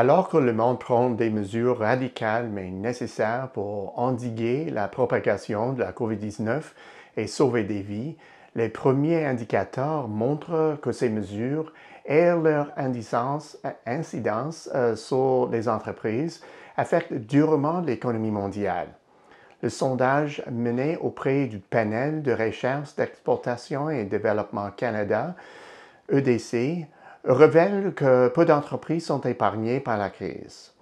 Alors que le monde prend des mesures radicales mais nécessaires pour endiguer la propagation de la COVID-19 et sauver des vies, les premiers indicateurs montrent que ces mesures et leur incidence sur les entreprises affectent durement l'économie mondiale. Le sondage mené auprès du panel de recherche d'exportation et développement Canada, EDC, révèle que peu d'entreprises sont épargnées par la crise.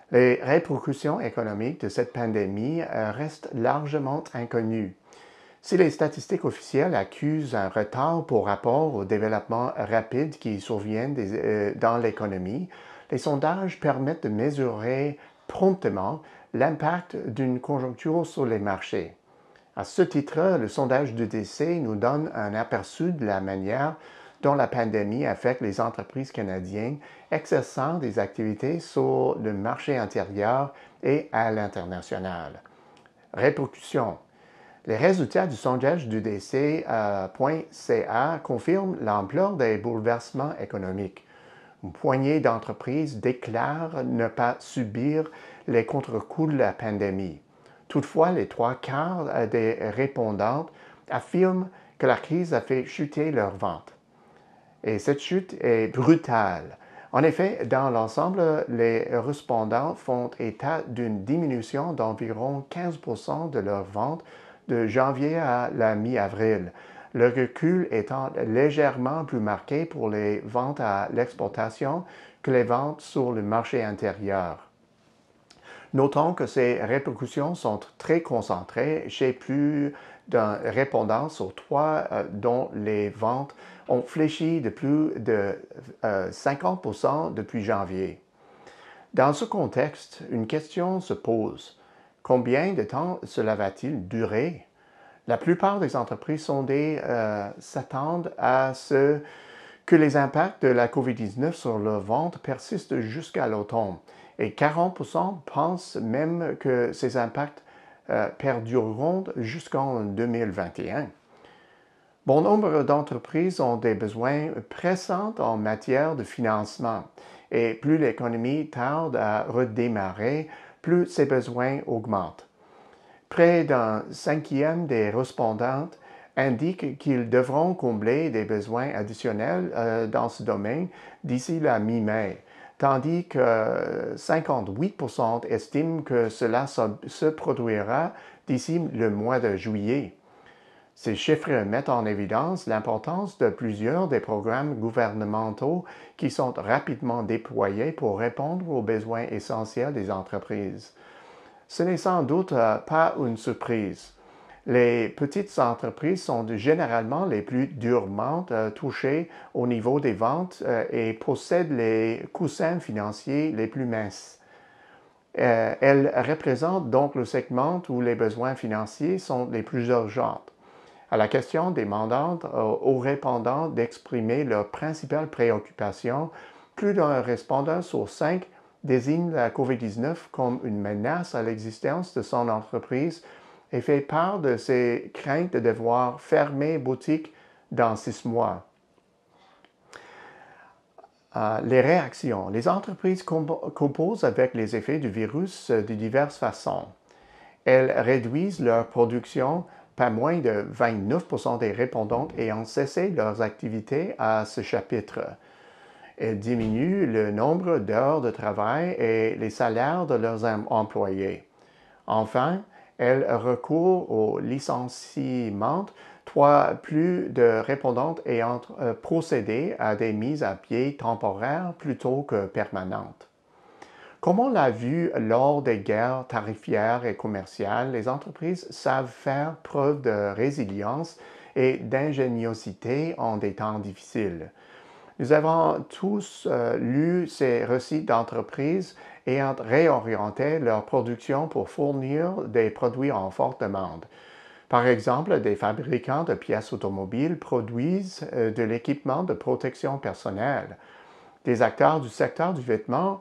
Les répercussions économiques de cette pandémie restent largement inconnues. Si les statistiques officielles accusent un retard par rapport au développement rapide qui survient dans l'économie, les sondages permettent de mesurer promptement l'impact d'une conjoncture sur les marchés. À ce titre, le sondage d'EDC nous donne un aperçu de la manière dont la pandémie affecte les entreprises canadiennes exerçant des activités sur le marché intérieur et à l'international. Répercussions. Les résultats du sondage d'UDC.ca confirment l'ampleur des bouleversements économiques. Une poignée d'entreprises déclarent ne pas subir les contre-coups de la pandémie. Toutefois, les trois quarts des répondantes affirment que la crise a fait chuter leurs ventes. Et cette chute est brutale. En effet, dans l'ensemble, les répondants font état d'une diminution d'environ 15% de leurs ventes de janvier à la mi-avril, le recul étant légèrement plus marqué pour les ventes à l'exportation que les ventes sur le marché intérieur. Notons que ces répercussions sont très concentrées chez plus d'un répondant sur trois dont les ventes ont fléchi de plus de 50% depuis janvier. Dans ce contexte, une question se pose. Combien de temps cela va-t-il durer? La plupart des entreprises sondées s'attendent à ce que les impacts de la COVID-19 sur leurs ventes persistent jusqu'à l'automne et 40% pensent même que ces impacts perdureront jusqu'en 2021. Bon nombre d'entreprises ont des besoins pressants en matière de financement et plus l'économie tarde à redémarrer, plus ces besoins augmentent. Près d'un cinquième des respondantes indiquent qu'ils devront combler des besoins additionnels dans ce domaine d'ici la mi-mai, tandis que 58% estiment que cela se produira d'ici le mois de juillet. Ces chiffres mettent en évidence l'importance de plusieurs des programmes gouvernementaux qui sont rapidement déployés pour répondre aux besoins essentiels des entreprises. Ce n'est sans doute pas une surprise. Les petites entreprises sont généralement les plus durement touchées au niveau des ventes et possèdent les coussins financiers les plus minces. Elles représentent donc le segment où les besoins financiers sont les plus urgents. À la question demandant aux répondants d'exprimer leurs principales préoccupations, plus d'un répondant sur 5 désigne la COVID-19 comme une menace à l'existence de son entreprise et fait part de ses craintes de devoir fermer boutique dans 6 mois. Les réactions. Les entreprises composent avec les effets du virus de diverses façons. Elles réduisent leur production. Pas moins de 29% des répondantes ayant cessé leurs activités à ce chapitre. Elles diminuent le nombre d'heures de travail et les salaires de leurs employés. Enfin, elles recourent au licenciement, plus de répondantes ayant procédé à des mises à pied temporaires plutôt que permanentes. Comme on l'a vu lors des guerres tarifaires et commerciales, les entreprises savent faire preuve de résilience et d'ingéniosité en des temps difficiles. Nous avons tous lu ces récits d'entreprises ayant réorienté leur production pour fournir des produits en forte demande. Par exemple, des fabricants de pièces automobiles produisent de l'équipement de protection personnelle. Des acteurs du secteur du vêtement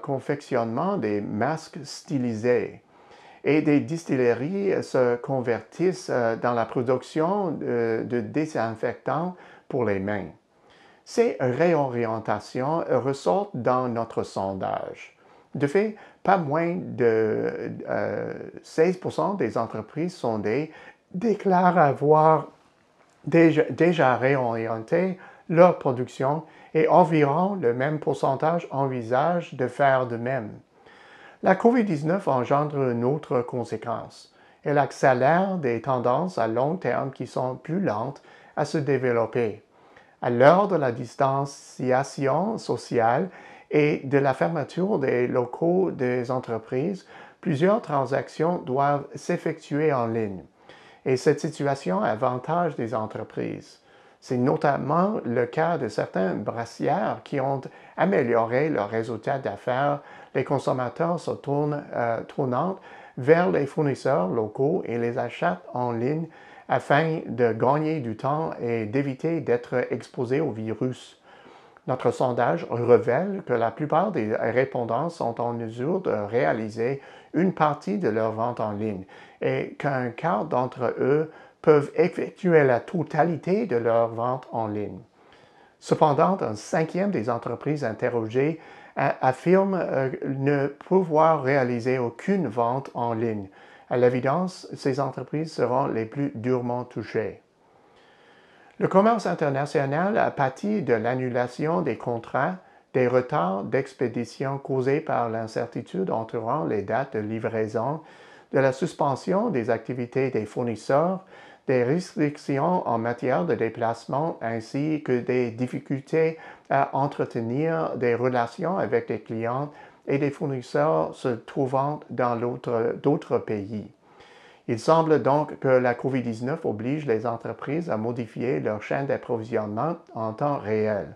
confectionnement des masques stylisés. Et des distilleries se convertissent dans la production de désinfectants pour les mains. Ces réorientations ressortent dans notre sondage. De fait, pas moins de 16% des entreprises sondées déclarent avoir déjà réorienté leur production et environ le même pourcentage envisage de faire de même. La COVID-19 engendre une autre conséquence. Elle accélère des tendances à long terme qui sont plus lentes à se développer. À l'heure de la distanciation sociale et de la fermeture des locaux des entreprises, plusieurs transactions doivent s'effectuer en ligne. Et cette situation avantage des entreprises. C'est notamment le cas de certaines brassières qui ont amélioré leurs résultats d'affaires. Les consommateurs se tournant vers les fournisseurs locaux et les achats en ligne afin de gagner du temps et d'éviter d'être exposés au virus. Notre sondage révèle que la plupart des répondants sont en mesure de réaliser une partie de leur vente en ligne et qu'un quart d'entre eux peuvent effectuer la totalité de leur vente en ligne. Cependant, un cinquième des entreprises interrogées affirme ne pouvoir réaliser aucune vente en ligne. À l'évidence, ces entreprises seront les plus durement touchées. Le commerce international a pâti de l'annulation des contrats, des retards d'expédition causés par l'incertitude entourant les dates de livraison, de la suspension des activités des fournisseurs, des restrictions en matière de déplacement ainsi que des difficultés à entretenir des relations avec des clients et des fournisseurs se trouvant dans d'autres pays. Il semble donc que la COVID-19 oblige les entreprises à modifier leur chaîne d'approvisionnement en temps réel.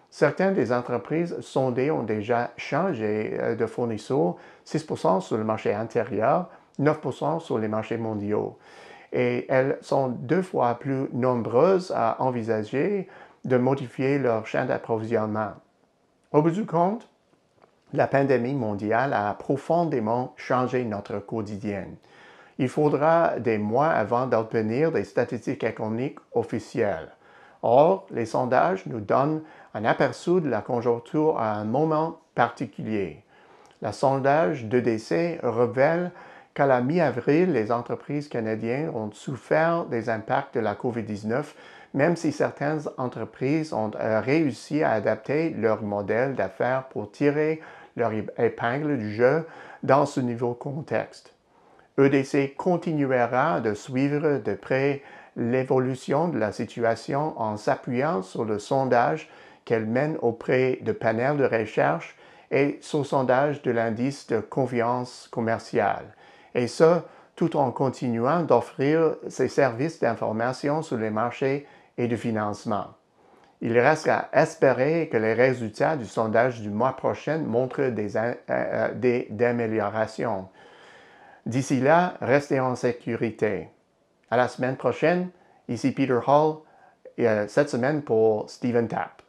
Certaines des entreprises sondées ont déjà changé de fournisseur, 6% sur le marché intérieur, 9% sur les marchés mondiaux. Et elles sont 2 fois plus nombreuses à envisager de modifier leur chaîne d'approvisionnement. Au bout du compte, la pandémie mondiale a profondément changé notre quotidien. Il faudra des mois avant d'obtenir des statistiques économiques officielles. Or, les sondages nous donnent un aperçu de la conjoncture à un moment particulier. Le sondage d'EDC révèle qu'à la mi-avril, les entreprises canadiennes ont souffert des impacts de la COVID-19, même si certaines entreprises ont réussi à adapter leur modèle d'affaires pour tirer leur épingle du jeu dans ce nouveau contexte. EDC continuera de suivre de près l'évolution de la situation en s'appuyant sur le sondage qu'elle mène auprès de panels de recherche et sur le sondage de l'indice de confiance commerciale. Et ce, tout en continuant d'offrir ses services d'information sur les marchés et de financement. Il reste à espérer que les résultats du sondage du mois prochain montrent des améliorations. D'ici là, restez en sécurité. À la semaine prochaine, ici Peter Hall, cette semaine pour Stephen Tapp.